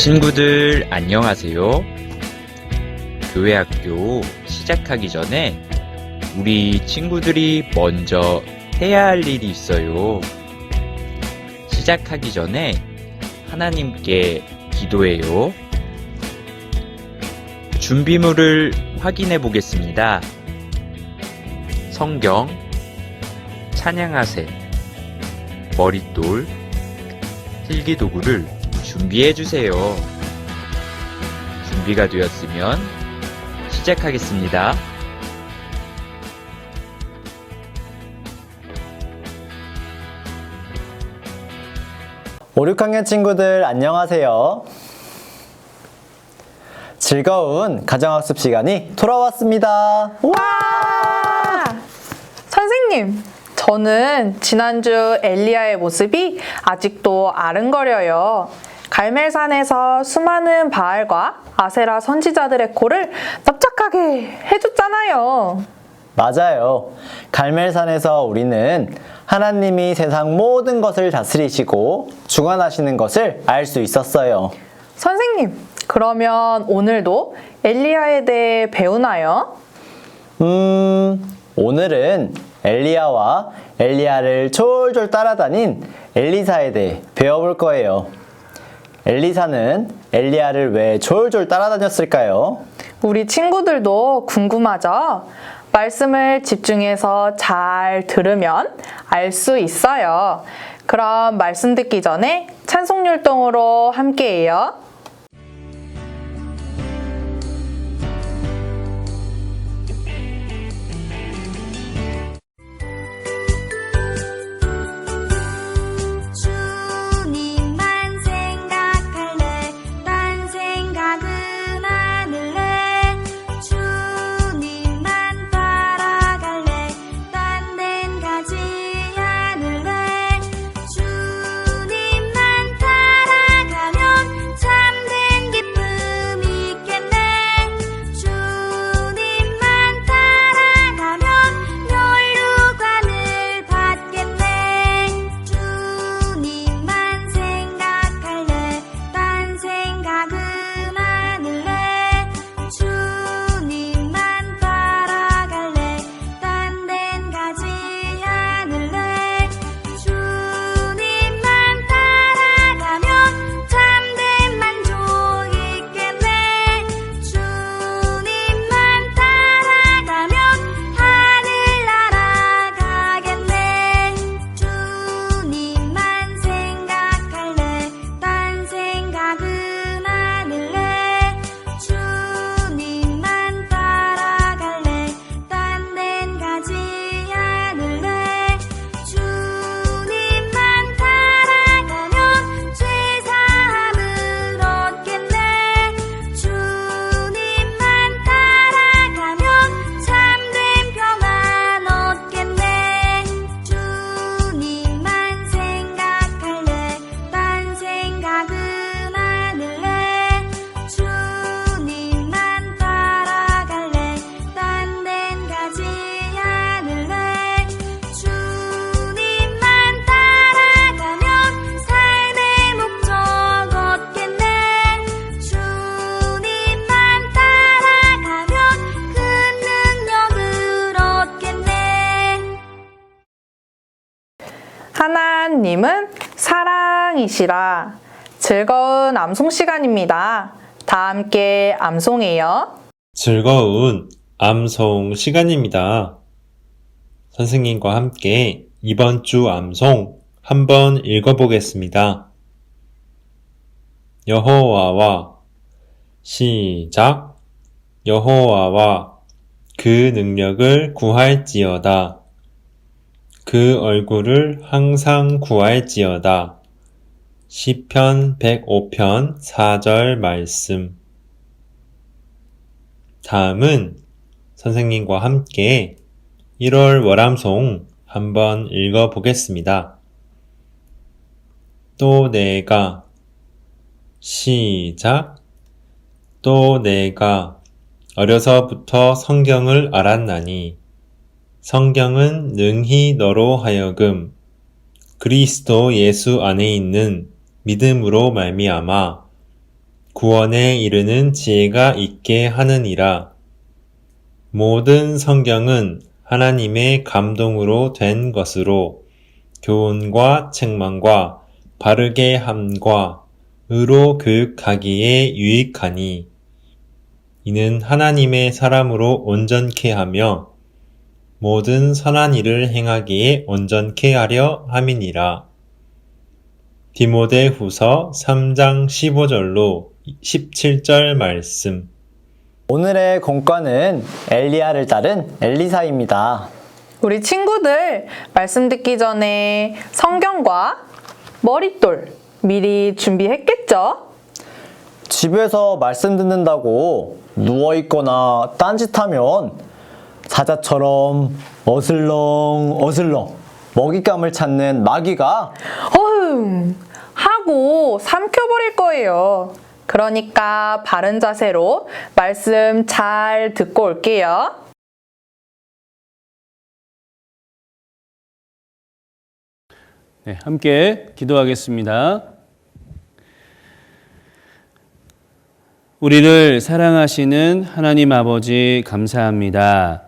친구들 안녕하세요. 교회학교 시작하기 전에 우리 친구들이 먼저 해야 할 일이 있어요. 시작하기 전에 하나님께 기도해요. 준비물을 확인해 보겠습니다. 성경, 찬양하세, 머릿돌, 필기도구를 준비해 주세요. 준비가 되었으면 시작하겠습니다. 오, 6학년 친구들 안녕하세요. 즐거운 가정학습 시간이 돌아왔습니다. 와! 선생님, 저는 지난주 엘리야의 모습이 아직도 아른거려요. 갈멜산에서 수많은 바알과 아세라 선지자들의 코를 납작하게 해줬잖아요. 맞아요. 갈멜산에서 우리는 하나님이 세상 모든 것을 다스리시고 주관하시는 것을 알 수 있었어요. 선생님, 그러면 오늘도 엘리야에 대해 배우나요? 오늘은 엘리야와 엘리야를 졸졸 따라다닌 엘리사에 대해 배워볼 거예요. 엘리사는 엘리야를 왜 졸졸 따라다녔을까요? 우리 친구들도 궁금하죠? 말씀을 집중해서 잘 들으면 알 수 있어요. 그럼 말씀 듣기 전에 찬송 율동으로 함께해요. 주님만 생각할래 딴 생각은 안 할래 주님만 따라갈래 딴 데는 가지 않을래 주님만 따라가면 참된 기쁨 있겠네 주님만 따라가면 멸류관을 받겠네 주님만 생각할래 딴 생각은 안 할래 주님만 따라갈래 딴 데는 가지 않을래 주님만 따라가면 참된 만족 있겠네 주님만 따라가면 하늘나라 가겠네 주님만 생각할래 딴 생각은 안 할래 주님만 따라갈래 딴 데는 가지 않을래 주님만 따라가면 죄사함을 얻겠네 주님만 따라가면 참된 평안 얻겠네 주님만 생각할래 딴 생각은 안 할래 주님만 따라갈래 딴 데는 가지 않을래 주님만 따라가면 삶의 목적 얻겠네 주님만 따라가면 큰 능력을 얻겠네 하나님은 사랑이시라. 즐거운 암송 시간입니다. 다 함께 암송해요. 즐거운 암송 시간입니다. 선생님과 함께 이번 주 암송 한번 읽어보겠습니다. 여호와와 시작. 여호와와 그 능력을 구할지어다. 그 얼굴을 항상 구할지어다. 시편 105편 4절 말씀. 다음은 선생님과 함께 1월 월암송 한번 읽어보겠습니다. 또 내가 시작. 또 내가 어려서부터 성경을 알았나니 성경은 능히 너로 하여금 그리스도 예수 안에 있는 믿음으로 말미암아 구원에 이르는 지혜가 있게 하느니라. 모든 성경은 하나님의 감동으로 된 것으로 교훈과 책망과 바르게 함과 의로 교육하기에 유익하니 이는 하나님의 사람으로 온전케 하며 모든 선한 일을 행하기에 온전케 하려 함이니라. 디모데후서 3장 15절로 17절 말씀. 오늘의 공과는 엘리야를 따른 엘리사입니다. 우리 친구들 말씀 듣기 전에 성경과 머릿돌 미리 준비했겠죠? 집에서 말씀 듣는다고 누워있거나 딴짓하면 사자처럼 어슬렁 먹잇감을 찾는 마귀가 어흥 하고 삼켜버릴 거예요. 그러니까 바른 자세로 말씀 잘 듣고 올게요. 네, 함께 기도하겠습니다. 우리를 사랑하시는 하나님 아버지 감사합니다.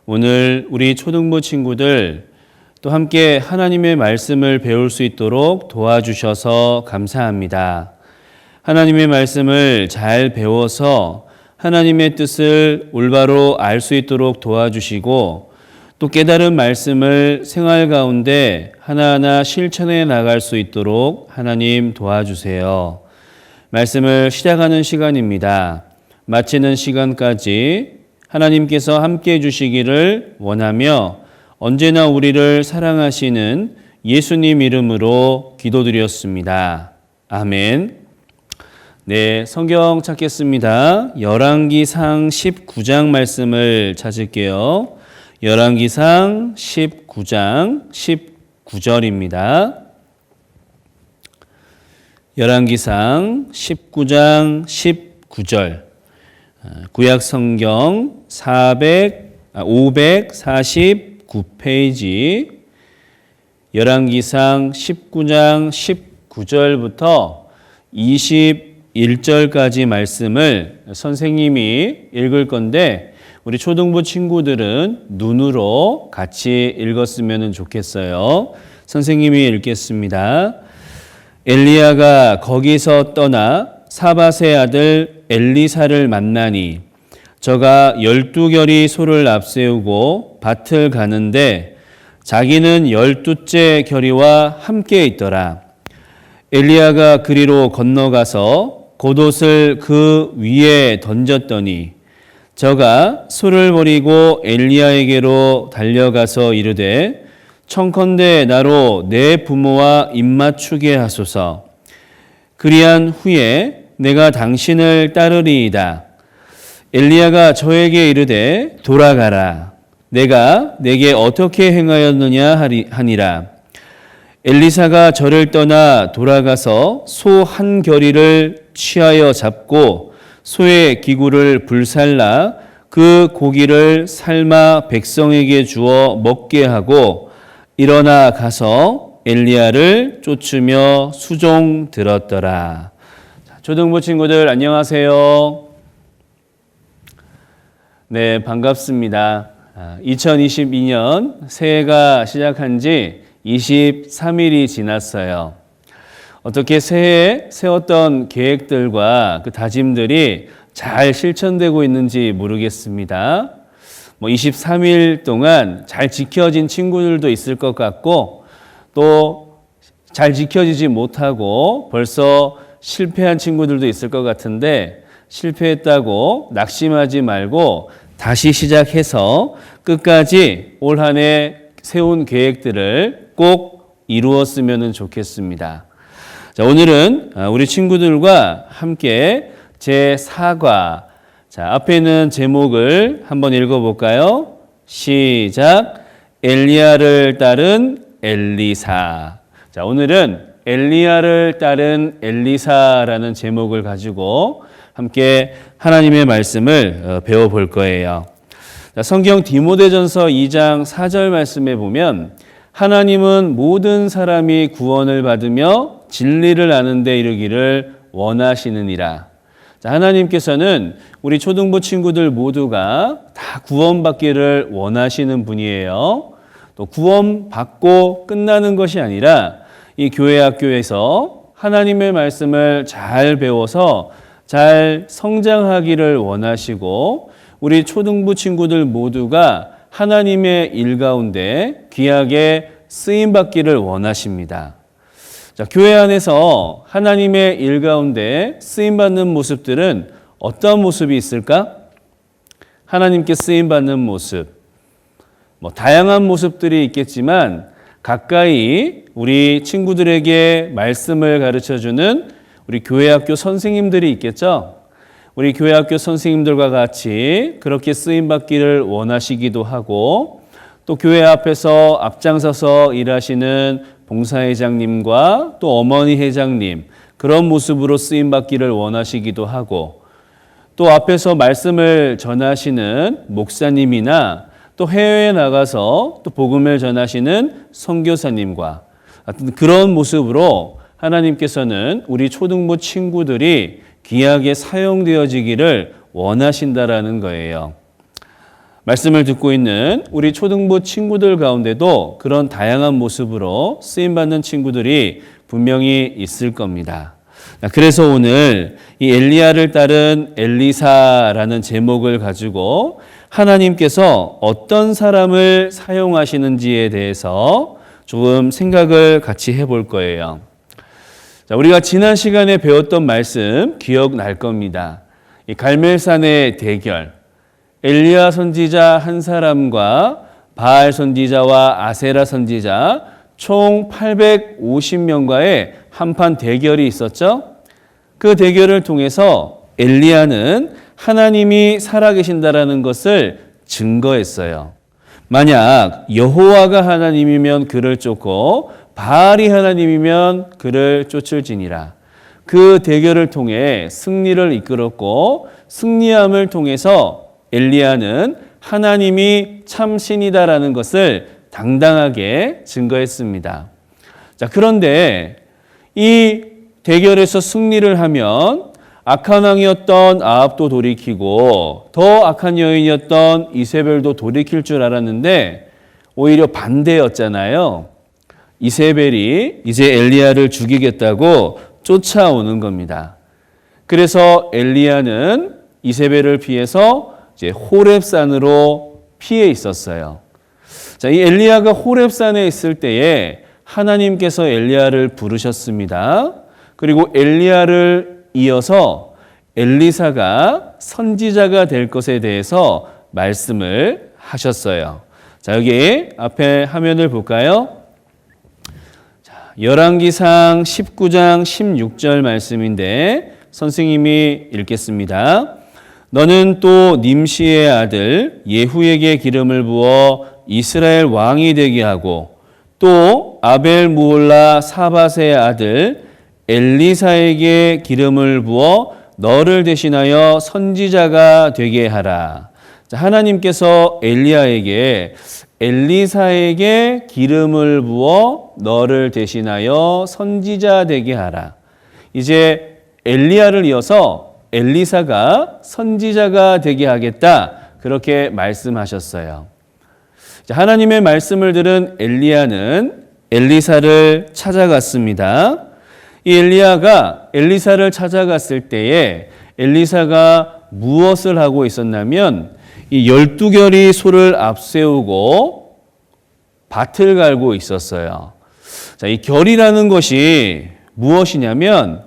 오늘 우리 초등부 친구들 또 함께 하나님의 말씀을 배울 수 있도록 도와주셔서 감사합니다. 하나님의 말씀을 잘 배워서 하나님의 뜻을 올바로 알 수 있도록 도와주시고 또 깨달은 말씀을 생활 가운데 하나하나 실천해 나갈 수 있도록 하나님 도와주세요. 말씀을 시작하는 시간입니다. 마치는 시간까지 하나님께서 함께해 주시기를 원하며 언제나 우리를 사랑하시는 예수님 이름으로 기도드렸습니다. 아멘. 네, 성경 찾겠습니다. 열왕기상 19장 말씀을 찾을게요. 열왕기상 19장 19절입니다. 열왕기상 19장 19절 구약 성경 549페이지 열왕기상 19장 19절부터 21절까지 말씀을 선생님이 읽을 건데 우리 초등부 친구들은 눈으로 같이 읽었으면 좋겠어요. 선생님이 읽겠습니다. 엘리야가 거기서 떠나 사밧의 아들 엘리사를 만나니 저가 12결이 소를 앞세우고 밭을 가는데 자기는 12째 결이와 함께 있더라. 엘리야가 그리로 건너가서 겉옷을 그 위에 던졌더니 저가 소를 버리고 엘리야에게로 달려가서 이르되 청컨대 나로 내 부모와 입맞추게 하소서. 그리한 후에 내가 당신을 따르리이다. 엘리야가 저에게 이르되 돌아가라. 내가 내게 어떻게 행하였느냐 하니라. 엘리사가 저를 떠나 돌아가서 소 한 결이를 취하여 잡고 소의 기구를 불살라 그 고기를 삶아 백성에게 주어 먹게 하고 일어나 가서 엘리야를 쫓으며 수종 들었더라. 초등부 친구들 안녕하세요. 네, 반갑습니다. 2022년 새해가 시작한 지 23일이 지났어요. 어떻게 새해에 세웠던 계획들과 그 다짐들이 잘 실천되고 있는지 모르겠습니다. 23일 동안 잘 지켜진 친구들도 있을 것 같고 또 잘 지켜지지 못하고 벌써 실패한 친구들도 있을 것 같은데 실패했다고 낙심하지 말고 다시 시작해서 끝까지 올 한 해 세운 계획들을 꼭 이루었으면 좋겠습니다. 자, 오늘은 우리 친구들과 함께 제4과 앞에 있는 제목을 한번 읽어볼까요? 시작. 엘리야를 따른 엘리사. 자, 오늘은 엘리야를 따른 엘리사라는 제목을 가지고 함께 하나님의 말씀을 배워볼 거예요. 자, 성경 디모데전서 2장 4절 말씀에 보면 하나님은 모든 사람이 구원을 받으며 진리를 아는 데 이르기를 원하시느니라. 자, 하나님께서는 우리 초등부 친구들 모두가 다 구원받기를 원하시는 분이에요. 또 구원받고 끝나는 것이 아니라 이 교회 학교에서 하나님의 말씀을 잘 배워서 잘 성장하기를 원하시고 우리 초등부 친구들 모두가 하나님의 일 가운데 귀하게 쓰임받기를 원하십니다. 자, 교회 안에서 하나님의 일 가운데 쓰임받는 모습들은 어떤 모습이 있을까? 하나님께 쓰임받는 모습. 다양한 모습들이 있겠지만 가까이 우리 친구들에게 말씀을 가르쳐주는 우리 교회학교 선생님들이 있겠죠. 우리 교회학교 선생님들과 같이 그렇게 쓰임받기를 원하시기도 하고 또 교회 앞에서 앞장서서 일하시는 봉사회장님과 또 어머니 회장님 그런 모습으로 쓰임받기를 원하시기도 하고 또 앞에서 말씀을 전하시는 목사님이나 또 해외에 나가서 또 복음을 전하시는 선교사님과 같은 그런 모습으로 하나님께서는 우리 초등부 친구들이 귀하게 사용되어지기를 원하신다라는 거예요. 말씀을 듣고 있는 우리 초등부 친구들 가운데도 그런 다양한 모습으로 쓰임받는 친구들이 분명히 있을 겁니다. 그래서 오늘 이 엘리야를 따른 엘리사라는 제목을 가지고 하나님께서 어떤 사람을 사용하시는지에 대해서 조금 생각을 같이 해볼 거예요. 자, 우리가 지난 시간에 배웠던 말씀 기억날 겁니다. 이 갈멜산의 대결, 엘리야 선지자 한 사람과 바알 선지자와 아세라 선지자 총 850명과의 한판 대결이 있었죠. 그 대결을 통해서 엘리야는 하나님이 살아계신다라는 것을 증거했어요. 만약 여호와가 하나님이면 그를 쫓고 바알이 하나님이면 그를 쫓을지니라. 그 대결을 통해 승리를 이끌었고 승리함을 통해서 엘리야는 하나님이 참신이다라는 것을 당당하게 증거했습니다. 자, 그런데 이 대결에서 승리를 하면 악한 왕이었던 아합도 돌이키고 더 악한 여인이었던 이세벨도 돌이킬 줄 알았는데 오히려 반대였잖아요. 이세벨이 이제 엘리야를 죽이겠다고 쫓아오는 겁니다. 그래서 엘리야는 이세벨을 피해서 이제 호렙산으로 피해 있었어요. 자, 이 엘리야가 호렙산에 있을 때에 하나님께서 엘리야를 부르셨습니다. 그리고 엘리야를 이어서 엘리사가 선지자가 될 것에 대해서 말씀을 하셨어요. 자, 여기 앞에 화면을 볼까요? 자, 열왕기상 19장 16절 말씀인데 선생님이 읽겠습니다. 너는 또 님시의 아들 예후에게 기름을 부어 이스라엘 왕이 되게 하고 또 아벨 무올라 사밧의 아들 엘리사에게 기름을 부어 너를 대신하여 선지자가 되게 하라. 자, 하나님께서 엘리사에게 기름을 부어 너를 대신하여 선지자 되게 하라. 이제 엘리야를 이어서 엘리사가 선지자가 되게 하겠다. 그렇게 말씀하셨어요. 자, 하나님의 말씀을 들은 엘리야는 엘리사를 찾아갔습니다. 이 엘리야가 엘리사를 찾아갔을 때에 엘리사가 무엇을 하고 있었냐면 이 12결이 소를 앞세우고 밭을 갈고 있었어요. 자, 이 결이라는 것이 무엇이냐면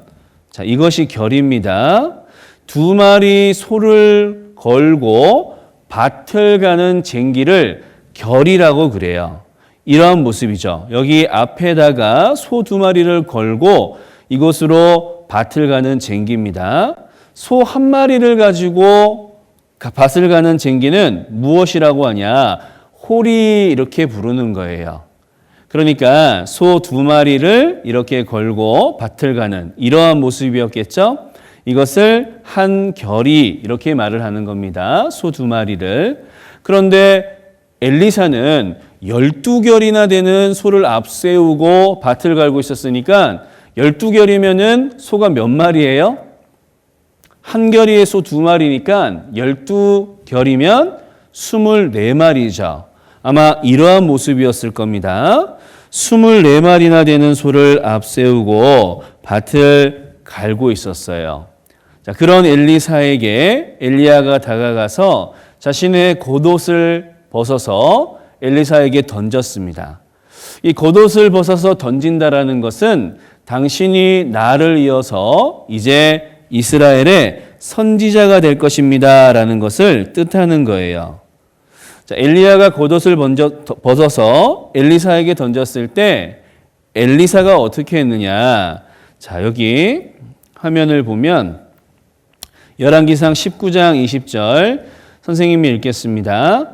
자, 이것이 결입니다. 2마리 소를 걸고 밭을 가는 쟁기를 결이라고 그래요. 이러한 모습이죠. 여기 앞에다가 소 2마리를 걸고 이곳으로 밭을 가는 쟁기입니다. 소 1마리를 가지고 밭을 가는 쟁기는 무엇이라고 하냐? 홀이 이렇게 부르는 거예요. 그러니까 소 2마리를 이렇게 걸고 밭을 가는 이러한 모습이었겠죠? 이것을 한 결이 이렇게 말을 하는 겁니다. 소 2마리를. 그런데 엘리사는 12결이나 되는 소를 앞세우고 밭을 갈고 있었으니까 12결이면은 소가 몇 마리예요? 한 결이에 소 2마리니까 12결이면 24마리죠. 아마 이러한 모습이었을 겁니다. 24마리나 되는 소를 앞세우고 밭을 갈고 있었어요. 자, 그런 엘리사에게 엘리야가 다가가서 자신의 겉옷을 벗어서 엘리사에게 던졌습니다. 이 겉옷을 벗어서 던진다라는 것은 당신이 나를 이어서 이제 이스라엘의 선지자가 될 것입니다 라는 것을 뜻하는 거예요. 자, 엘리야가 겉옷을 벗어서 엘리사에게 던졌을 때 엘리사가 어떻게 했느냐. 자, 여기 화면을 보면 열왕기상 19장 20절 선생님이 읽겠습니다.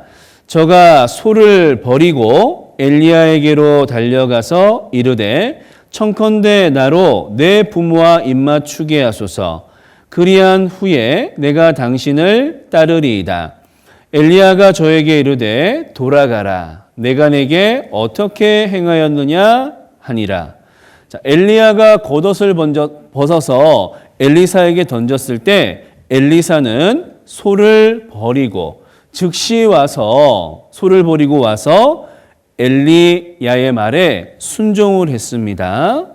저가 소를 버리고 엘리야에게로 달려가서 이르되 청컨대 나로 내 부모와 입맞추게 하소서. 그리한 후에 내가 당신을 따르리이다. 엘리야가 저에게 이르되 돌아가라. 내가 내게 어떻게 행하였느냐 하니라. 자, 엘리야가 겉옷을 벗어서 엘리사에게 던졌을 때 엘리사는 소를 버리고 즉시 와서 소를 버리고 와서 엘리야의 말에 순종을 했습니다.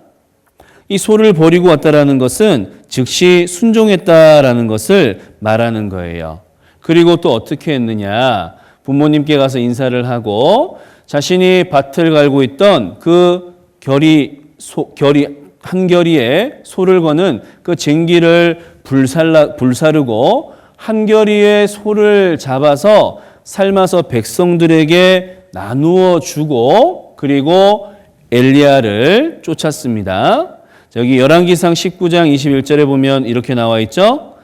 이 소를 버리고 왔다라는 것은 즉시 순종했다라는 것을 말하는 거예요. 그리고 또 어떻게 했느냐? 부모님께 가서 인사를 하고 자신이 밭을 갈고 있던 그 한 결이에 소를 거는 그 쟁기를 불사르고 한 결이의 소를 잡아서 삶아서 백성들에게 나누어 주고 그리고 엘리야를 쫓았습니다. 여기 열왕기상 19장 21절에 보면 이렇게 나와 있죠.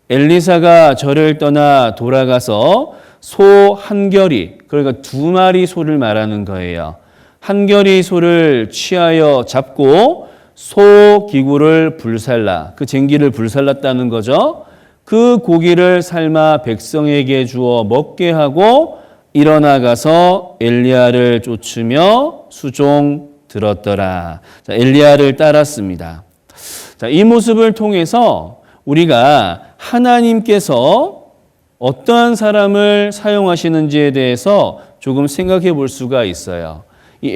엘리사가 저를 떠나 돌아가서 소 한 결이, 그러니까 2마리 소를 말하는 거예요. 한 결이 소를 취하여 잡고 소 기구를 불살라, 그 쟁기를 불살랐다는 거죠. 그 고기를 삶아 백성에게 주어 먹게 하고 일어나가서 엘리야를 쫓으며 수종 들었더라. 자, 엘리야를 따랐습니다. 자, 이 모습을 통해서 우리가 하나님께서 어떠한 사람을 사용하시는지에 대해서 조금 생각해 볼 수가 있어요. 이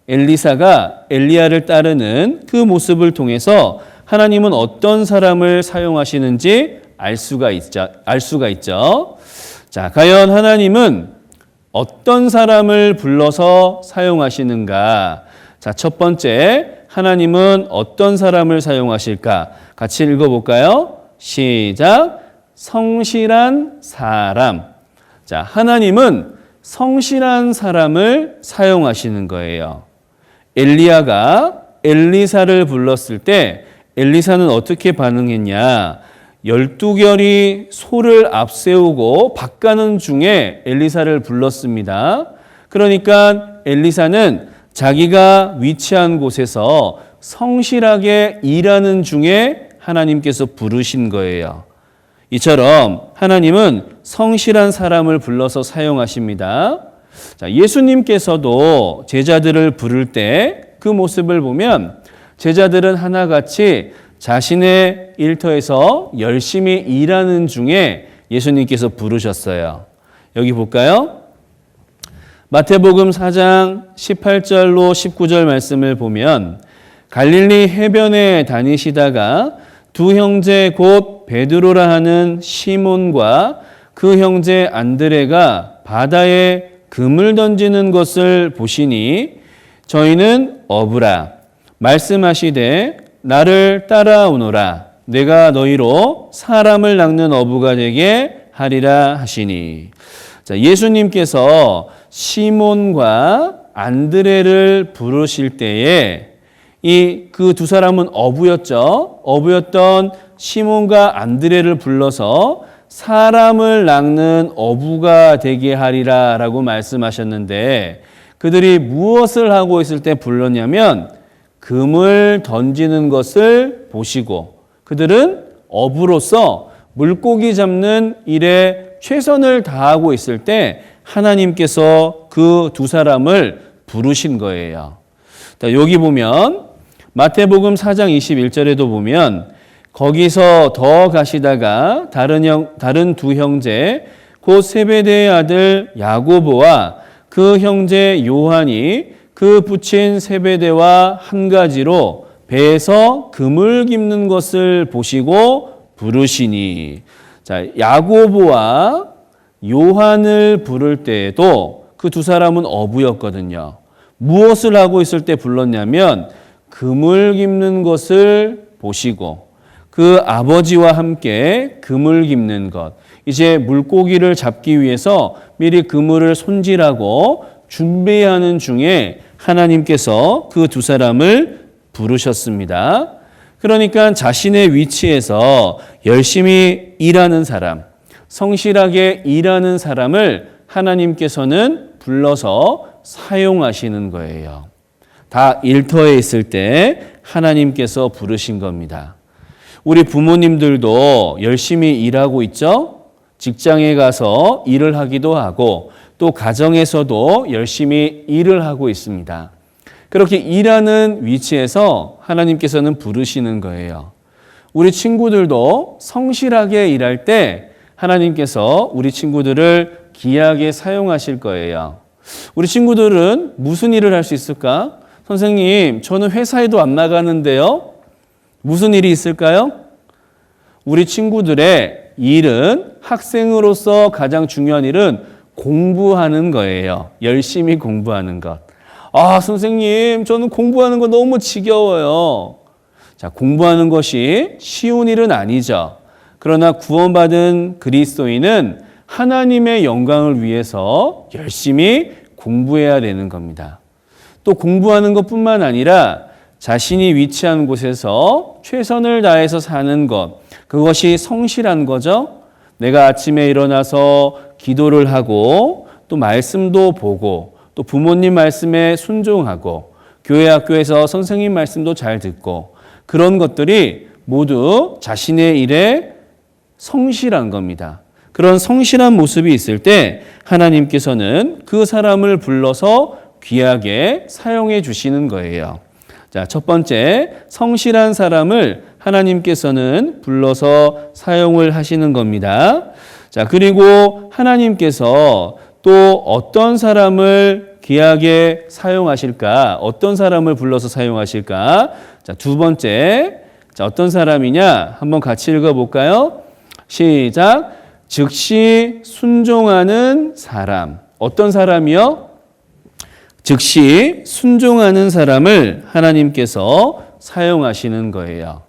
엘리사가 엘리야를 따르는 그 모습을 통해서 하나님은 어떤 사람을 사용하시는지 알 수가 있죠. 자, 과연 하나님은 어떤 사람을 불러서 사용하시는가? 자, 첫 번째, 하나님은 어떤 사람을 사용하실까? 같이 읽어볼까요? 시작. 성실한 사람. 자, 하나님은 성실한 사람을 사용하시는 거예요. 엘리야가 엘리사를 불렀을 때 엘리사는 어떻게 반응했냐? 12결이 소를 앞세우고 밭 가는 중에 엘리사를 불렀습니다. 그러니까 엘리사는 자기가 위치한 곳에서 성실하게 일하는 중에 하나님께서 부르신 거예요. 이처럼 하나님은 성실한 사람을 불러서 사용하십니다. 자, 예수님께서도 제자들을 부를 때 그 모습을 보면 제자들은 하나같이 자신의 일터에서 열심히 일하는 중에 예수님께서 부르셨어요. 여기 볼까요? 마태복음 4장 18절로 19절 말씀을 보면 갈릴리 해변에 다니시다가 두 형제 곧 베드로라 하는 시몬과 그 형제 안드레가 바다에 금을 던지는 것을 보시니 저희는 어부라 말씀하시되 나를 따라오너라 내가 너희로 사람을 낚는 어부가 되게 하리라 하시니. 자, 예수님께서 시몬과 안드레를 부르실 때에 이 그 두 사람은 어부였죠. 어부였던 시몬과 안드레를 불러서 사람을 낚는 어부가 되게 하리라 라고 말씀하셨는데 그들이 무엇을 하고 있을 때 불렀냐면 금을 던지는 것을 보시고 그들은 어부로서 물고기 잡는 일에 최선을 다하고 있을 때 하나님께서 그 두 사람을 부르신 거예요. 여기 보면 마태복음 4장 21절에도 보면 거기서 더 가시다가 다른 두 형제, 곧 세베대의 아들 야고보와 그 형제 요한이 그 부친 세베대와 한 가지로 배에서 금을 깁는 것을 보시고 부르시니. 자, 야고보와 요한을 부를 때에도 그 두 사람은 어부였거든요. 무엇을 하고 있을 때 불렀냐면 금을 깁는 것을 보시고 그 아버지와 함께 금을 깁는 것. 이제 물고기를 잡기 위해서 미리 그물을 손질하고 준비하는 중에 하나님께서 그 두 사람을 부르셨습니다. 그러니까 자신의 위치에서 열심히 일하는 사람, 성실하게 일하는 사람을 하나님께서는 불러서 사용하시는 거예요. 다 일터에 있을 때 하나님께서 부르신 겁니다. 우리 부모님들도 열심히 일하고 있죠? 직장에 가서 일을 하기도 하고 또 가정에서도 열심히 일을 하고 있습니다. 그렇게 일하는 위치에서 하나님께서는 부르시는 거예요. 우리 친구들도 성실하게 일할 때 하나님께서 우리 친구들을 귀하게 사용하실 거예요. 우리 친구들은 무슨 일을 할 수 있을까? 선생님, 저는 회사에도 안 나가는데요. 무슨 일이 있을까요? 우리 친구들의 일은 학생으로서 가장 중요한 일은 공부하는 거예요. 열심히 공부하는 것. 아, 선생님, 저는 공부하는 거 너무 지겨워요. 자, 공부하는 것이 쉬운 일은 아니죠. 그러나 구원받은 그리스도인은 하나님의 영광을 위해서 열심히 공부해야 되는 겁니다. 또 공부하는 것뿐만 아니라 자신이 위치한 곳에서 최선을 다해서 사는 것, 그것이 성실한 거죠. 내가 아침에 일어나서 기도를 하고 또 말씀도 보고 또 부모님 말씀에 순종하고 교회 학교에서 선생님 말씀도 잘 듣고 그런 것들이 모두 자신의 일에 성실한 겁니다. 그런 성실한 모습이 있을 때 하나님께서는 그 사람을 불러서 귀하게 사용해 주시는 거예요. 자, 첫 번째, 성실한 사람을 하나님께서는 불러서 사용을 하시는 겁니다. 자, 그리고 하나님께서 또 어떤 사람을 귀하게 사용하실까? 어떤 사람을 불러서 사용하실까? 자, 두 번째, 자, 어떤 사람이냐? 한번 같이 읽어볼까요? 시작. 즉시 순종하는 사람. 어떤 사람이요? 즉시 순종하는 사람을 하나님께서 사용하시는 거예요.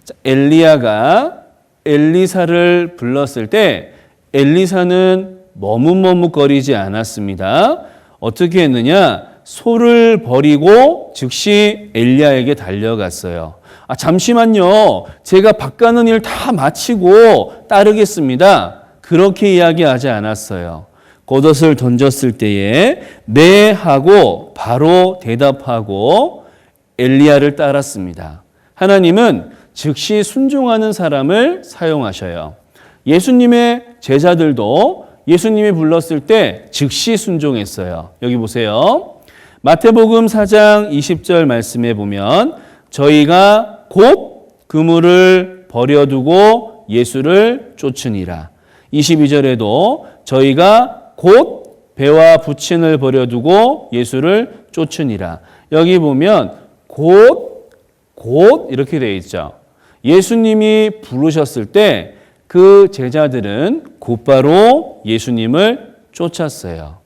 자, 엘리야가 엘리사를 불렀을 때 엘리사는 머뭇머뭇거리지 않았습니다. 어떻게 했느냐? 소를 버리고 즉시 엘리야에게 달려갔어요. 아, 잠시만요. 제가 밭가는 일 다 마치고 따르겠습니다. 그렇게 이야기하지 않았어요. 겉옷을 던졌을 때에 네 하고 바로 대답하고 엘리야를 따랐습니다. 하나님은 즉시 순종하는 사람을 사용하셔요. 예수님의 제자들도 예수님이 불렀을 때 즉시 순종했어요. 여기 보세요. 마태복음 4장 20절 말씀에 보면 저희가 곧 그물을 버려두고 예수를 쫓으니라. 22절에도 저희가 곧 배와 부친을 버려두고 예수를 쫓으니라. 여기 보면 곧 이렇게 되어 있죠. 예수님이 부르셨을 때 그 제자들은 곧바로 예수님을 쫓았어요.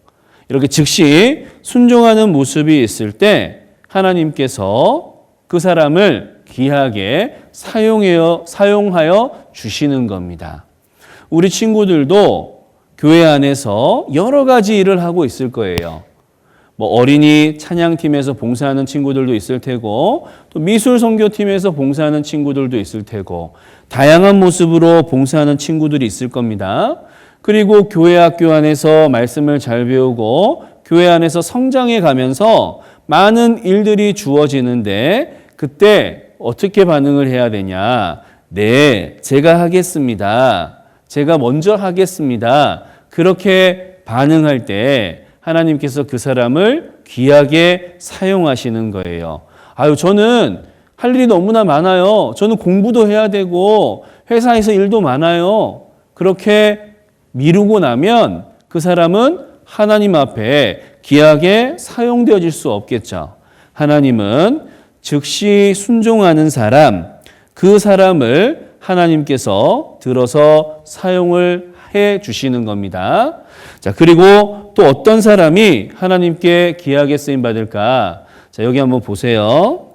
이렇게 즉시 순종하는 모습이 있을 때 하나님께서 그 사람을 귀하게 사용하여 주시는 겁니다. 우리 친구들도 교회 안에서 여러 가지 일을 하고 있을 거예요. 뭐 어린이 찬양팀에서 봉사하는 친구들도 있을 테고 또 미술 선교팀에서 봉사하는 친구들도 있을 테고 다양한 모습으로 봉사하는 친구들이 있을 겁니다. 그리고 교회 학교 안에서 말씀을 잘 배우고 교회 안에서 성장해 가면서 많은 일들이 주어지는데 그때 어떻게 반응을 해야 되냐? 네, 제가 하겠습니다. 제가 먼저 하겠습니다. 그렇게 반응할 때 하나님께서 그 사람을 귀하게 사용하시는 거예요. 아유, 저는 할 일이 너무나 많아요. 저는 공부도 해야 되고 회사에서 일도 많아요. 그렇게 미루고 나면 그 사람은 하나님 앞에 귀하게 사용되어질 수 없겠죠. 하나님은 즉시 순종하는 사람, 그 사람을 하나님께서 들어서 사용을 해 주시는 겁니다. 자, 그리고 또 어떤 사람이 하나님께 귀하게 쓰임 받을까? 자, 여기 한번 보세요.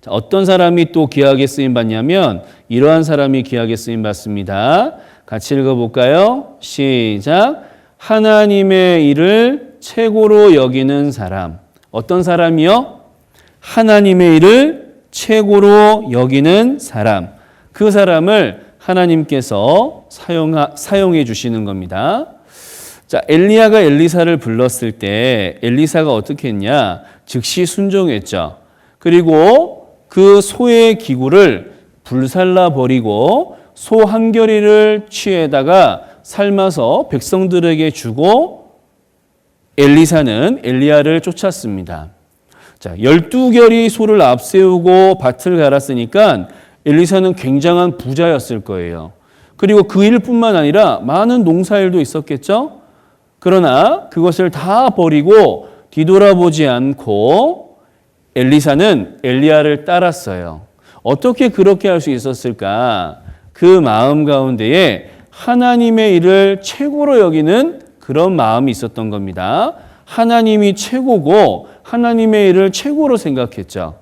자, 어떤 사람이 또 귀하게 쓰임 받냐면 이러한 사람이 귀하게 쓰임 받습니다. 같이 읽어볼까요? 시작. 하나님의 일을 최고로 여기는 사람. 어떤 사람이요? 하나님의 일을 최고로 여기는 사람. 그 사람을 하나님께서 사용해 주시는 겁니다. 자, 엘리야가 엘리사를 불렀을 때 엘리사가 어떻게 했냐? 즉시 순종했죠. 그리고 그 소의 기구를 불살라 버리고 소 한 겨리를 취에다가 삶아서 백성들에게 주고 엘리사는 엘리야를 쫓았습니다. 자, 12겨리 소를 앞세우고 밭을 갈았으니까 엘리사는 굉장한 부자였을 거예요. 그리고 그 일뿐만 아니라 많은 농사일도 있었겠죠? 그러나 그것을 다 버리고 뒤돌아보지 않고 엘리사는 엘리야를 따랐어요. 어떻게 그렇게 할 수 있었을까? 그 마음 가운데에 하나님의 일을 최고로 여기는 그런 마음이 있었던 겁니다. 하나님이 최고고 하나님의 일을 최고로 생각했죠.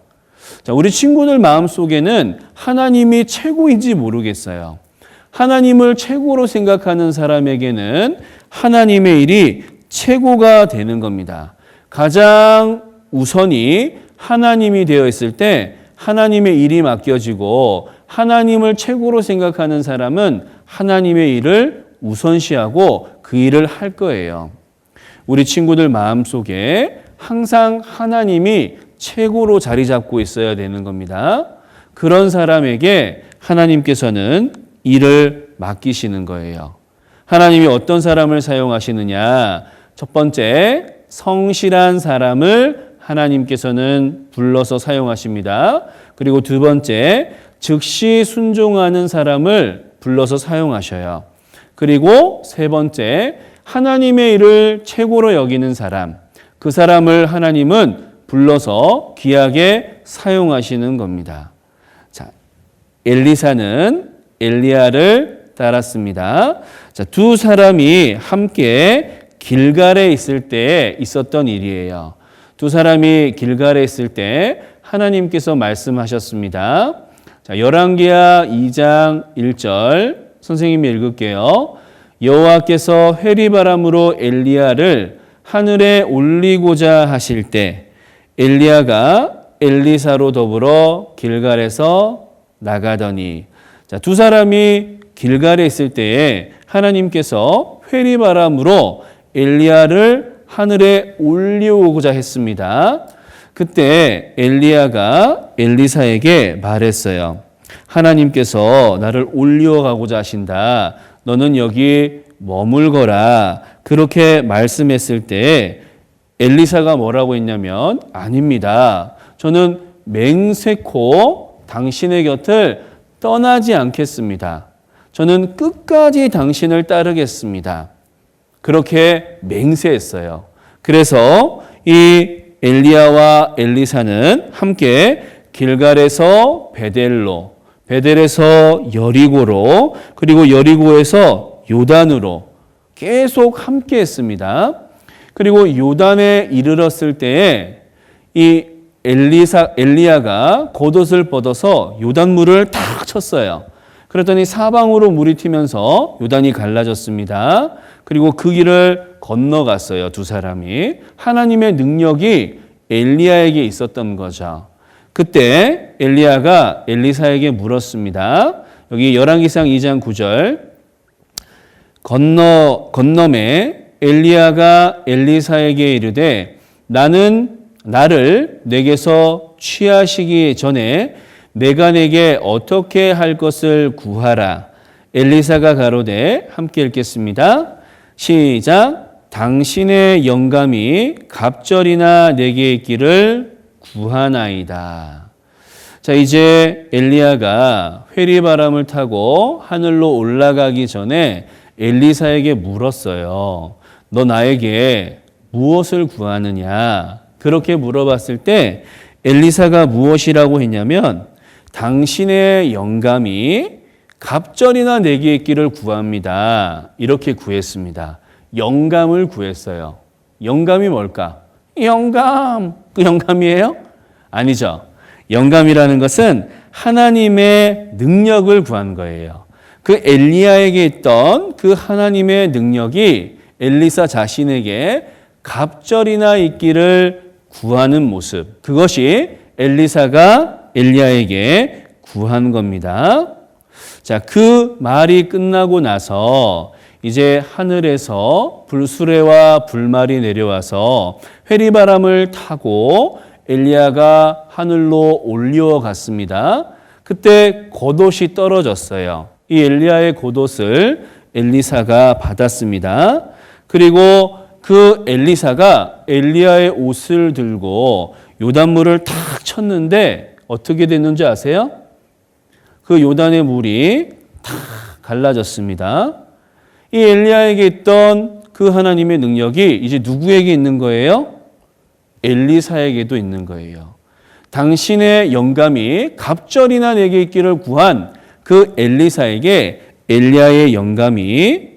자, 우리 친구들 마음속에는 하나님이 최고인지 모르겠어요. 하나님을 최고로 생각하는 사람에게는 하나님의 일이 최고가 되는 겁니다. 가장 우선이 하나님이 되어 있을 때 하나님의 일이 맡겨지고 하나님을 최고로 생각하는 사람은 하나님의 일을 우선시하고 그 일을 할 거예요. 우리 친구들 마음속에 항상 하나님이 최고로 자리 잡고 있어야 되는 겁니다. 그런 사람에게 하나님께서는 일을 맡기시는 거예요. 하나님이 어떤 사람을 사용하시느냐? 첫 번째, 성실한 사람을 하나님께서는 불러서 사용하십니다. 그리고 두 번째, 즉시 순종하는 사람을 불러서 사용하셔요. 그리고 세 번째, 하나님의 일을 최고로 여기는 사람, 그 사람을 하나님은 불러서 귀하게 사용하시는 겁니다. 자, 엘리사는 엘리야를 따랐습니다. 자, 두 사람이 함께 길갈에 있을 때 있었던 일이에요. 두 사람이 길갈에 있을 때 하나님께서 말씀하셨습니다. 자, 열왕기하 2장 1절 선생님이 읽을게요. 여호와께서 회리바람으로 엘리야를 하늘에 올리고자 하실 때 엘리야가 엘리사로 더불어 길갈에서 나가더니, 자, 두 사람이 길갈에 있을 때에 하나님께서 회리바람으로 엘리야를 하늘에 올려오고자 했습니다. 그때 엘리야가 엘리사에게 말했어요. 하나님께서 나를 올려가고자 하신다. 너는 여기 머물거라. 그렇게 말씀했을 때 엘리사가 뭐라고 했냐면, 아닙니다. 저는 맹세코 당신의 곁을 떠나지 않겠습니다. 저는 끝까지 당신을 따르겠습니다. 그렇게 맹세했어요. 그래서 이 엘리야와 엘리사는 함께 길갈에서 베델로, 베델에서 여리고로, 그리고 여리고에서 요단으로 계속 함께 했습니다. 그리고 요단에 이르렀을 때에 이 엘리야가 겉옷을 벗어서 요단물을 탁 쳤어요. 그랬더니 사방으로 물이 튀면서 요단이 갈라졌습니다. 그리고 그 길을 건너갔어요, 두 사람이. 하나님의 능력이 엘리야에게 있었던 거죠. 그때 엘리야가 엘리사에게 물었습니다. 여기 열왕기상 2장 9절. 건너매 엘리야가 엘리사에게 이르되 나를 내게서 취하시기 전에 내가 내게 어떻게 할 것을 구하라. 엘리사가 가로되, 함께 읽겠습니다. 시작. 당신의 영감이 갑절이나 내게 있기를 구하나이다. 자, 이제 엘리야가 회리바람을 타고 하늘로 올라가기 전에 엘리사에게 물었어요. 너 나에게 무엇을 구하느냐? 그렇게 물어봤을 때 엘리사가 무엇이라고 했냐면 당신의 영감이 갑절이나 내게 있기를 구합니다. 이렇게 구했습니다. 영감을 구했어요. 영감이 뭘까? 영감! 그 영감이에요? 아니죠. 영감이라는 것은 하나님의 능력을 구한 거예요. 그 엘리야에게 있던 그 하나님의 능력이 엘리사 자신에게 갑절이나 있기를 구하는 모습. 그것이 엘리사가 엘리야에게 구한 겁니다. 자, 그 말이 끝나고 나서 이제 하늘에서 불수레와 불말이 내려와서 회리바람을 타고 엘리야가 하늘로 올려갔습니다. 그때 겉옷이 떨어졌어요. 이 엘리야의 겉옷을 엘리사가 받았습니다. 그리고 그 엘리사가 엘리야의 옷을 들고 요단물을 탁 쳤는데 어떻게 됐는지 아세요? 그 요단의 물이 탁 갈라졌습니다. 이 엘리야에게 있던 그 하나님의 능력이 이제 누구에게 있는 거예요? 엘리사에게도 있는 거예요. 당신의 영감이 갑절이나 내게 있기를 구한 그 엘리사에게 엘리야의 영감이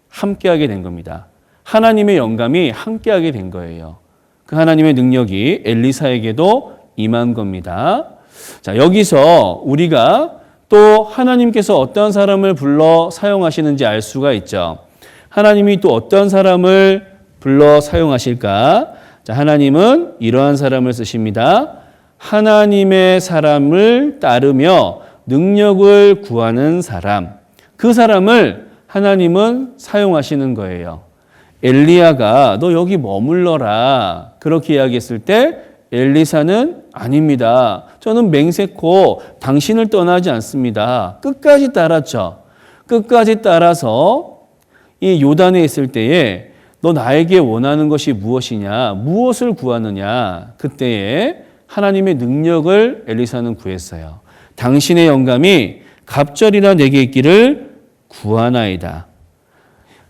함께하게 된 겁니다. 하나님의 영감이 함께하게 된 거예요. 그 하나님의 능력이 엘리사에게도 임한 겁니다. 자, 여기서 우리가 또 하나님께서 어떤 사람을 불러 사용하시는지 알 수가 있죠. 하나님이 또 어떤 사람을 불러 사용하실까? 자, 하나님은 이러한 사람을 쓰십니다. 하나님의 사람을 따르며 능력을 구하는 사람. 그 사람을 하나님은 사용하시는 거예요. 엘리야가 너 여기 머물러라. 그렇게 이야기했을 때 엘리사는 아닙니다. 저는 맹세코 당신을 떠나지 않습니다. 끝까지 따랐죠. 끝까지 따라서 이 요단에 있을 때에 너 나에게 원하는 것이 무엇이냐? 무엇을 구하느냐? 그때에 하나님의 능력을 엘리사는 구했어요. 당신의 영감이 갑절이나 내게 있기를 구하나이다.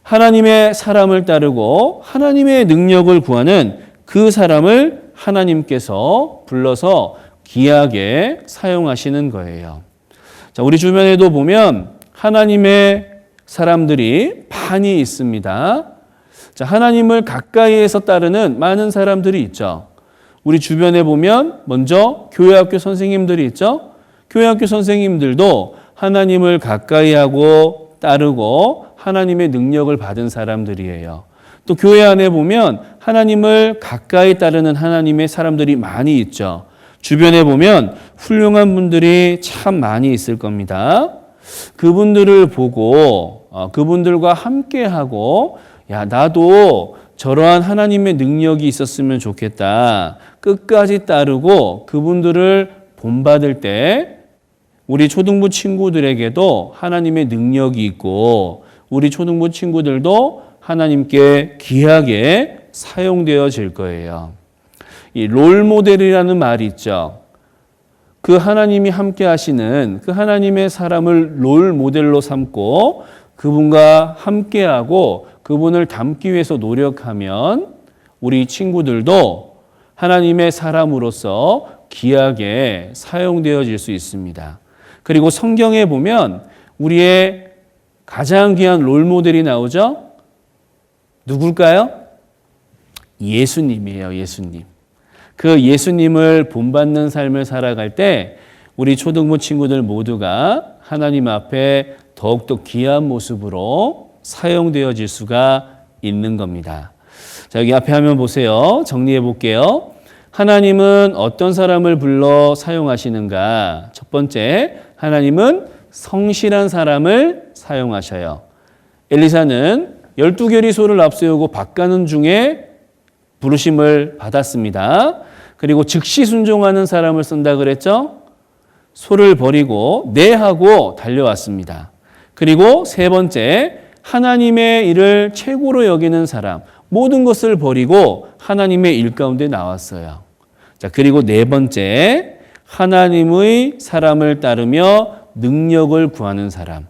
하나님의 사람을 따르고 하나님의 능력을 구하는 그 사람을 하나님께서 불러서 귀하게 사용하시는 거예요. 자, 우리 주변에도 보면 하나님의 사람들이 많이 있습니다. 자, 하나님을 가까이에서 따르는 많은 사람들이 있죠. 우리 주변에 보면 먼저 교회학교 선생님들이 있죠. 교회학교 선생님들도 하나님을 가까이 하고 따르고 하나님의 능력을 받은 사람들이에요. 또 교회 안에 보면 하나님을 가까이 따르는 하나님의 사람들이 많이 있죠. 주변에 보면 훌륭한 분들이 참 많이 있을 겁니다. 그분들을 보고 그분들과 함께하고 야, 나도 저러한 하나님의 능력이 있었으면 좋겠다. 끝까지 따르고 그분들을 본받을 때 우리 초등부 친구들에게도 하나님의 능력이 있고 우리 초등부 친구들도 하나님께 귀하게 사용되어질 거예요. 이 롤모델이라는 말이 있죠. 그 하나님이 함께 하시는 그 하나님의 사람을 롤모델로 삼고 그분과 함께하고 그분을 닮기 위해서 노력하면 우리 친구들도 하나님의 사람으로서 귀하게 사용되어질 수 있습니다. 그리고 성경에 보면 우리의 가장 귀한 롤모델이 나오죠? 누굴까요? 예수님이에요, 예수님. 그 예수님을 본받는 삶을 살아갈 때 우리 초등부 친구들 모두가 하나님 앞에 더욱더 귀한 모습으로 사용되어질 수가 있는 겁니다. 자, 여기 앞에 화면 보세요. 정리해 볼게요. 하나님은 어떤 사람을 불러 사용하시는가? 첫 번째, 하나님은 성실한 사람을 사용하셔요. 엘리사는 12결이 소를 앞세우고 밭가는 중에 부르심을 받았습니다. 그리고 즉시 순종하는 사람을 쓴다 그랬죠? 소를 버리고 네 하고 달려왔습니다. 그리고 세 번째, 하나님의 일을 최고로 여기는 사람, 모든 것을 버리고 하나님의 일 가운데 나왔어요. 자, 그리고 네 번째, 하나님의 사람을 따르며 능력을 구하는 사람.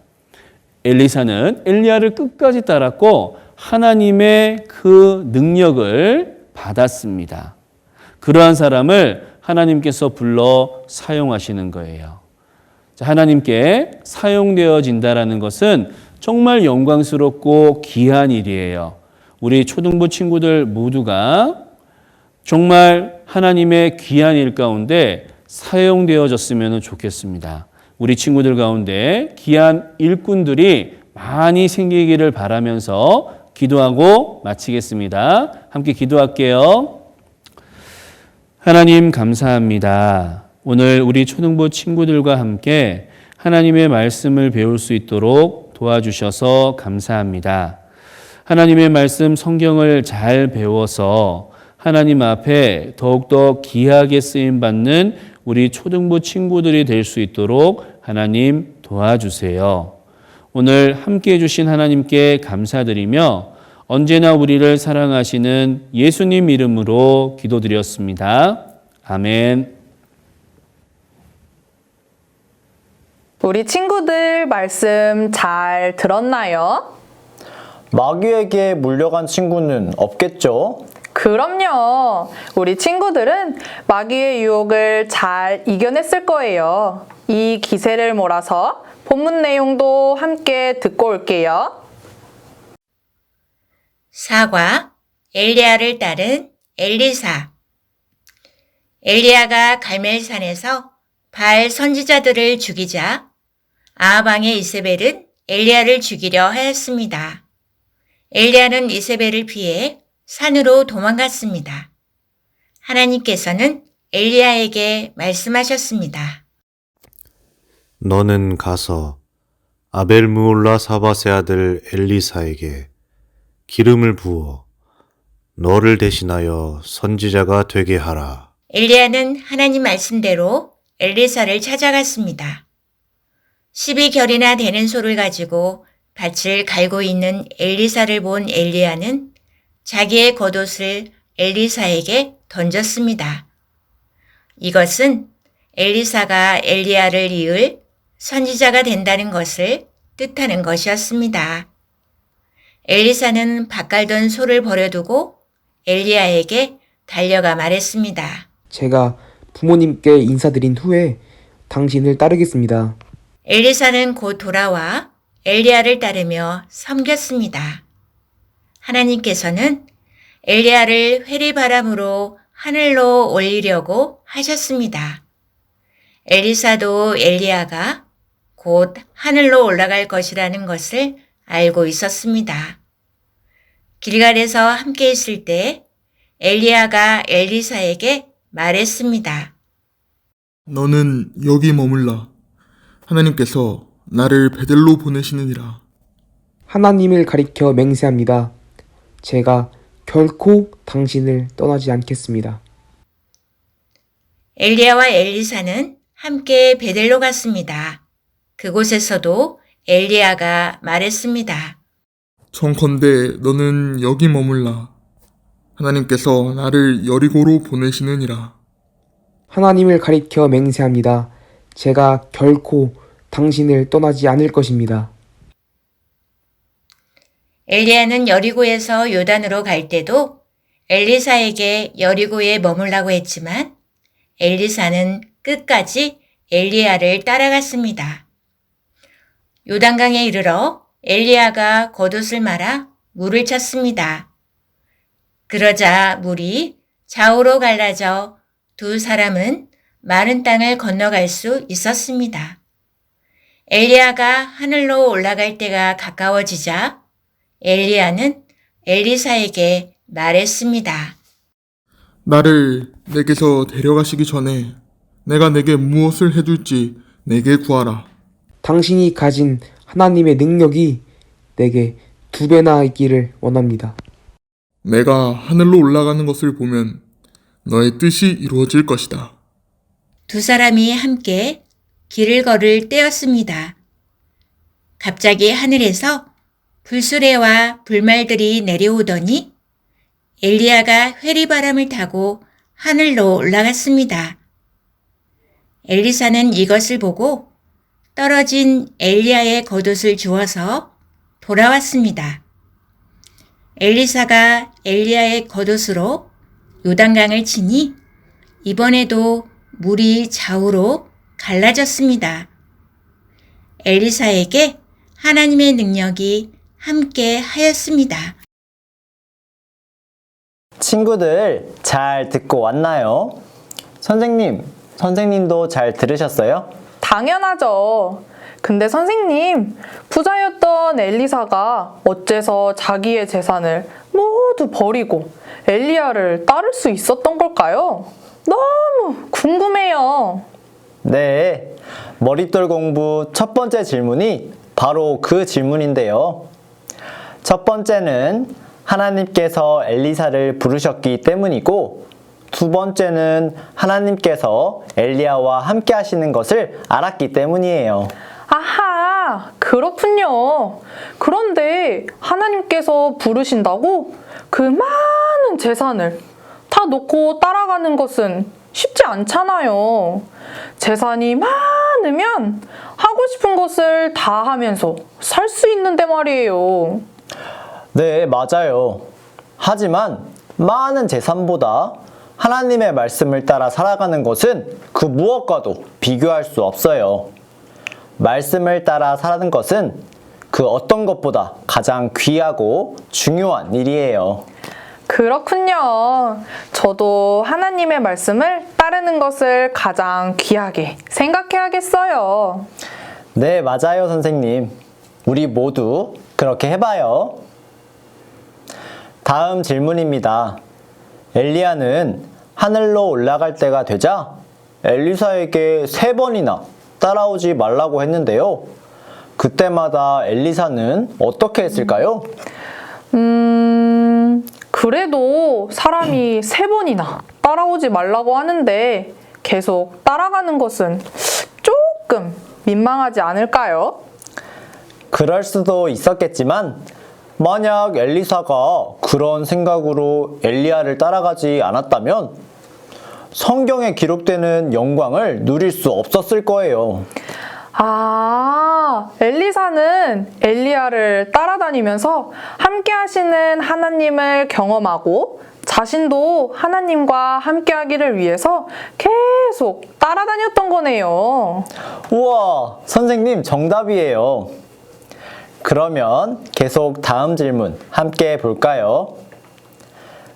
엘리사는 엘리야를 끝까지 따랐고 하나님의 그 능력을 받았습니다. 그러한 사람을 하나님께서 불러 사용하시는 거예요. 하나님께 사용되어진다라는 것은 정말 영광스럽고 귀한 일이에요. 우리 초등부 친구들 모두가 정말 하나님의 귀한 일 가운데 사용되어졌으면 좋겠습니다. 우리 친구들 가운데 귀한 일꾼들이 많이 생기기를 바라면서 기도하고 마치겠습니다. 함께 기도할게요. 하나님 감사합니다. 오늘 우리 초등부 친구들과 함께 하나님의 말씀을 배울 수 있도록 도와주셔서 감사합니다. 하나님의 말씀 성경을 잘 배워서 하나님 앞에 더욱더 귀하게 쓰임받는 우리 초등부 친구들이 될 수 있도록 하나님 도와주세요. 오늘 함께해 주신 하나님께 감사드리며 언제나 우리를 사랑하시는 예수님 이름으로 기도드렸습니다. 아멘. 우리 친구들 말씀 잘 들었나요? 마귀에게 물려간 친구는 없겠죠? 그럼요. 우리 친구들은 마귀의 유혹을 잘 이겨냈을 거예요. 이 기세를 몰아서 본문 내용도 함께 듣고 올게요. 사과, 엘리야를 따른 엘리사. 엘리야가 갈멜산에서 바알 선지자들을 죽이자 아합왕의 이세벨은 엘리야를 죽이려 하였습니다. 엘리야는 이세벨을 피해 산으로 도망갔습니다. 하나님께서는 엘리야에게 말씀하셨습니다. 너는 가서 아벨무올라 사바세 아들 엘리사에게 기름을 부어 너를 대신하여 선지자가 되게 하라. 엘리야는 하나님 말씀대로 엘리사를 찾아갔습니다. 12결이나 되는 소를 가지고 밭을 갈고 있는 엘리사를 본 엘리야는 자기의 겉옷을 엘리사에게 던졌습니다. 이것은 엘리사가 엘리야를 이을 선지자가 된다는 것을 뜻하는 것이었습니다. 엘리사는 밭 갈던 소를 버려두고 엘리야에게 달려가 말했습니다. 제가 부모님께 인사드린 후에 당신을 따르겠습니다. 엘리사는 곧 돌아와 엘리야를 따르며 섬겼습니다. 하나님께서는 엘리야를 회리바람으로 하늘로 올리려고 하셨습니다. 엘리사도 엘리야가 곧 하늘로 올라갈 것이라는 것을 알고 있었습니다. 길갈에서 함께 있을 때 엘리야가 엘리사에게 말했습니다. 너는 여기 머물라. 하나님께서 나를 베델로 보내시느니라. 하나님을 가리켜 맹세합니다. 제가 결코 당신을 떠나지 않겠습니다. 엘리야와 엘리사는 함께 베델로 갔습니다. 그곳에서도 엘리야가 말했습니다. 청컨대 너는 여기 머물라. 하나님께서 나를 여리고로 보내시느니라. 하나님을 가리켜 맹세합니다. 제가 결코 당신을 떠나지 않을 것입니다. 엘리야는 여리고에서 요단으로 갈 때도 엘리사에게 여리고에 머물라고 했지만 엘리사는 끝까지 엘리야를 따라갔습니다. 요단강에 이르러 엘리야가 겉옷을 말아 물을 찾습니다. 그러자 물이 좌우로 갈라져 두 사람은 마른 땅을 건너갈 수 있었습니다. 엘리야가 하늘로 올라갈 때가 가까워지자 엘리야는 엘리사에게 말했습니다. 나를 내게서 데려가시기 전에 내가 내게 무엇을 해줄지 내게 구하라. 당신이 가진 하나님의 능력이 내게 2배나 있기를 원합니다. 내가 하늘로 올라가는 것을 보면 너의 뜻이 이루어질 것이다. 두 사람이 함께 길을 걸을 때였습니다. 갑자기 하늘에서 불수레와 불말들이 내려오더니 엘리야가 회리바람을 타고 하늘로 올라갔습니다. 엘리사는 이것을 보고 떨어진 엘리야의 겉옷을 주워서 돌아왔습니다. 엘리사가 엘리야의 겉옷으로 요단강을 치니 이번에도 물이 좌우로 갈라졌습니다. 엘리사에게 하나님의 능력이 함께 하였습니다. 친구들 잘 듣고 왔나요? 선생님도 잘 들으셨어요? 당연하죠. 근데 선생님, 부자였던 엘리사가 어째서 자기의 재산을 모두 버리고 엘리야를 따를 수 있었던 걸까요? 너무 궁금해요. 네, 머릿돌 공부 첫 번째 질문이 바로 그 질문인데요. 첫 번째는 하나님께서 엘리사를 부르셨기 때문이고, 두 번째는 하나님께서 엘리야와 함께 하시는 것을 알았기 때문이에요. 아하, 그렇군요. 그런데 하나님께서 부르신다고 그 많은 재산을 다 놓고 따라가는 것은 쉽지 않잖아요. 재산이 많으면 하고 싶은 것을 다 하면서 살 수 있는데 말이에요. 네, 맞아요. 하지만 많은 재산보다 하나님의 말씀을 따라 살아가는 것은 그 무엇과도 비교할 수 없어요. 말씀을 따라 살아가는 것은 그 어떤 것보다 가장 귀하고 중요한 일이에요. 그렇군요. 저도 하나님의 말씀을 따르는 것을 가장 귀하게 생각해야겠어요. 네, 맞아요, 선생님. 우리 모두 그렇게 해봐요. 다음 질문입니다. 엘리야는 하늘로 올라갈 때가 되자 엘리사에게 3번이나 따라오지 말라고 했는데요. 그때마다 엘리사는 어떻게 했을까요? 그래도 사람이 3번이나 따라오지 말라고 하는데 계속 따라가는 것은 조금 민망하지 않을까요? 그럴 수도 있었겠지만 만약 엘리사가 그런 생각으로 엘리야를 따라가지 않았다면 성경에 기록되는 영광을 누릴 수 없었을 거예요. 아, 엘리사는 엘리야를 따라다니면서 함께 하시는 하나님을 경험하고 자신도 하나님과 함께 하기를 위해서 계속 따라다녔던 거네요. 우와, 선생님 정답이에요. 그러면 계속 다음 질문 함께 볼까요?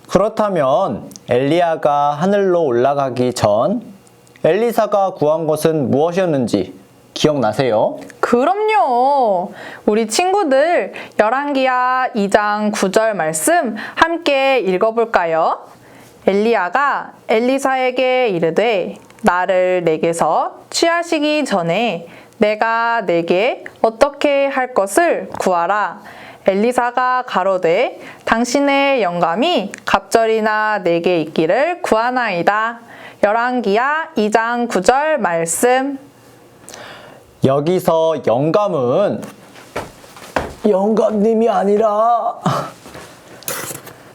그렇다면 엘리야가 하늘로 올라가기 전 엘리사가 구한 것은 무엇이었는지 기억나세요? 그럼요. 우리 친구들 열왕기하 2장 9절 말씀 함께 읽어볼까요? 엘리야가 엘리사에게 이르되 나를 내게서 취하시기 전에 내가 내게 어떻게 할 것을 구하라. 엘리사가 가로되 당신의 영감이 갑절이나 내게 있기를 구하나이다. 열왕기하 2장 9절 말씀. 여기서 영감은 영감님이 아니라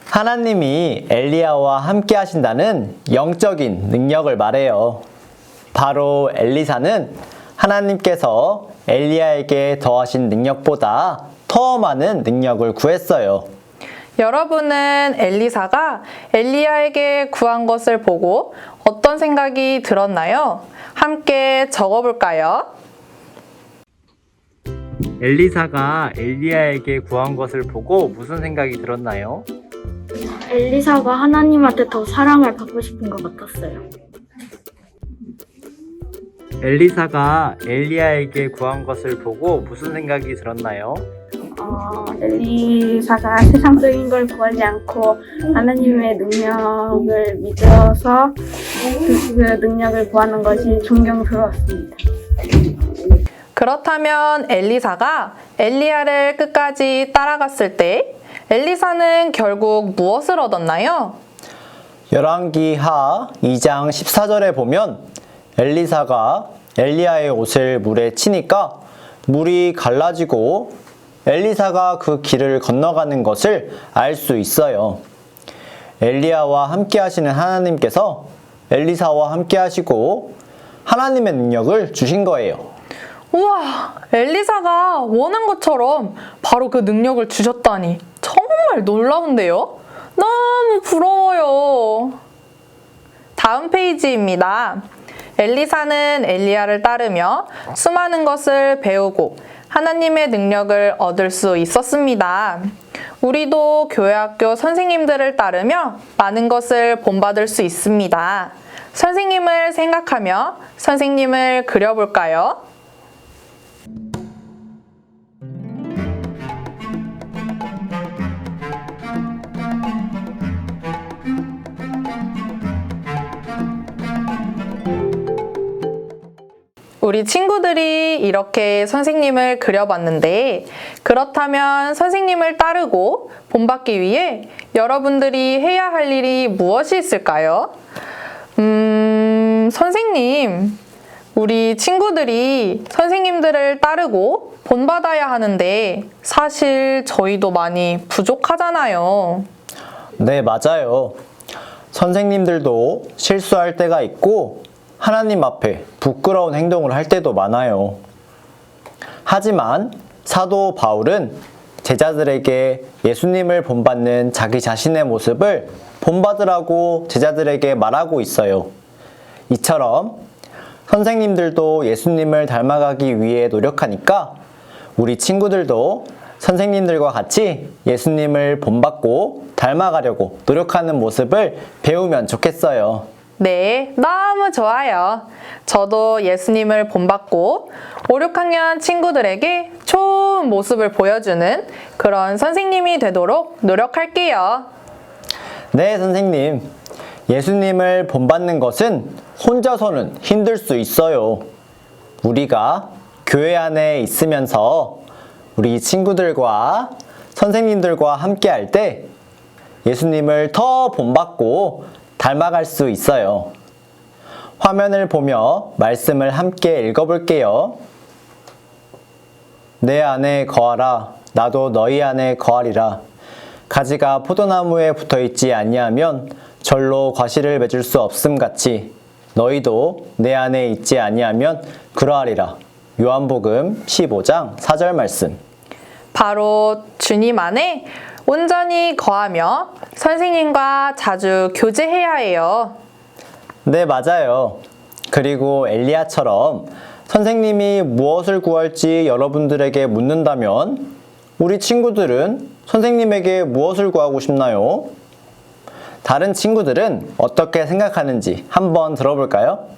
하나님이 엘리야와 함께 하신다는 영적인 능력을 말해요. 바로 엘리사는 하나님께서 엘리야에게 더하신 능력보다 더 많은 능력을 구했어요. 여러분은 엘리사가 엘리야에게 구한 것을 보고 어떤 생각이 들었나요? 함께 적어볼까요? 엘리사가 엘리야에게 구한 것을 보고 무슨 생각이 들었나요? 엘리사가 하나님한테 더 사랑을 받고 싶은 것 같았어요. 엘리사가 엘리야에게 구한 것을 보고 무슨 생각이 들었나요? 엘리사가 세상적인 걸 구하지 않고 하나님의 능력을 믿어서 그 능력을 구하는 것이 존경스러웠습니다. 그렇다면 엘리사가 엘리야를 끝까지 따라갔을 때 엘리사는 결국 무엇을 얻었나요? 열왕기하 2장 14절에 보면 엘리사가 엘리야의 옷을 물에 치니까 물이 갈라지고 엘리사가 그 길을 건너가는 것을 알 수 있어요. 엘리야와 함께 하시는 하나님께서 엘리사와 함께 하시고 하나님의 능력을 주신 거예요. 우와, 엘리사가 원한 것처럼 바로 그 능력을 주셨다니 정말 놀라운데요? 너무 부러워요. 다음 페이지입니다. 엘리사는 엘리야를 따르며 수많은 것을 배우고 하나님의 능력을 얻을 수 있었습니다. 우리도 교회학교 선생님들을 따르며 많은 것을 본받을 수 있습니다. 선생님을 생각하며 선생님을 그려볼까요? 우리 친구들이 이렇게 선생님을 그려봤는데 그렇다면 선생님을 따르고 본받기 위해 여러분들이 해야 할 일이 무엇이 있을까요? 선생님, 우리 친구들이 선생님들을 따르고 본받아야 하는데 사실 저희도 많이 부족하잖아요. 네, 맞아요. 선생님들도 실수할 때가 있고 하나님 앞에 부끄러운 행동을 할 때도 많아요. 하지만 사도 바울은 제자들에게 예수님을 본받는 자기 자신의 모습을 본받으라고 제자들에게 말하고 있어요. 이처럼 선생님들도 예수님을 닮아가기 위해 노력하니까 우리 친구들도 선생님들과 같이 예수님을 본받고 닮아가려고 노력하는 모습을 배우면 좋겠어요. 네, 너무 좋아요. 저도 예수님을 본받고 5, 6학년 친구들에게 좋은 모습을 보여주는 그런 선생님이 되도록 노력할게요. 네, 선생님. 예수님을 본받는 것은 혼자서는 힘들 수 있어요. 우리가 교회 안에 있으면서 우리 친구들과 선생님들과 함께 할 때 예수님을 더 본받고 닮아갈 수 있어요. 화면을 보며 말씀을 함께 읽어볼게요. 내 안에 거하라. 나도 너희 안에 거하리라. 가지가 포도나무에 붙어있지 아니하면 절로 과실을 맺을 수 없음같이 너희도 내 안에 있지 아니하면 그러하리라. 요한복음 15장 4절 말씀. 바로 주님 안에 온전히 거하며 선생님과 자주 교제해야 해요. 네, 맞아요. 그리고 엘리야처럼 선생님이 무엇을 구할지 여러분들에게 묻는다면 우리 친구들은 선생님에게 무엇을 구하고 싶나요? 다른 친구들은 어떻게 생각하는지 한번 들어볼까요?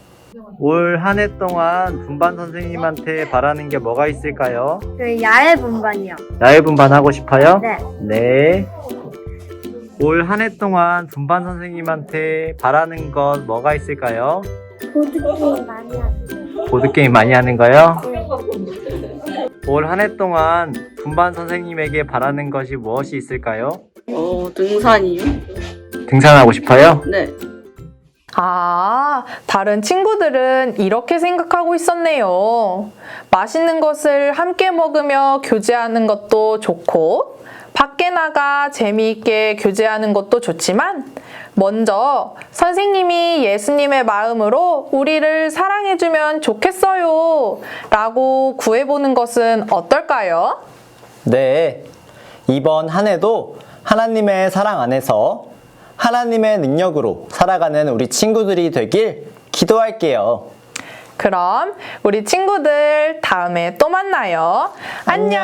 올 한 해 동안 분반 선생님한테 바라는 게 뭐가 있을까요? 야외 분반이요. 야외 분반 하고 싶어요? 네. 네. 올 한 해 동안 분반 선생님한테 바라는 것 뭐가 있을까요? 보드게임 많이 하세요. 보드게임 많이 하는 거요? 올 한 해 동안 분반 선생님에게 바라는 것이 무엇이 있을까요? 등산이요? 등산하고 싶어요? 네. 아, 다른 친구들은 이렇게 생각하고 있었네요. 맛있는 것을 함께 먹으며 교제하는 것도 좋고, 밖에 나가 재미있게 교제하는 것도 좋지만, 먼저 선생님이 예수님의 마음으로 우리를 사랑해주면 좋겠어요. 라고 구해보는 것은 어떨까요? 네. 이번 한 해도 하나님의 사랑 안에서 하나님의 능력으로 살아가는 우리 친구들이 되길 기도할게요. 그럼 우리 친구들 다음에 또 만나요. 안녕.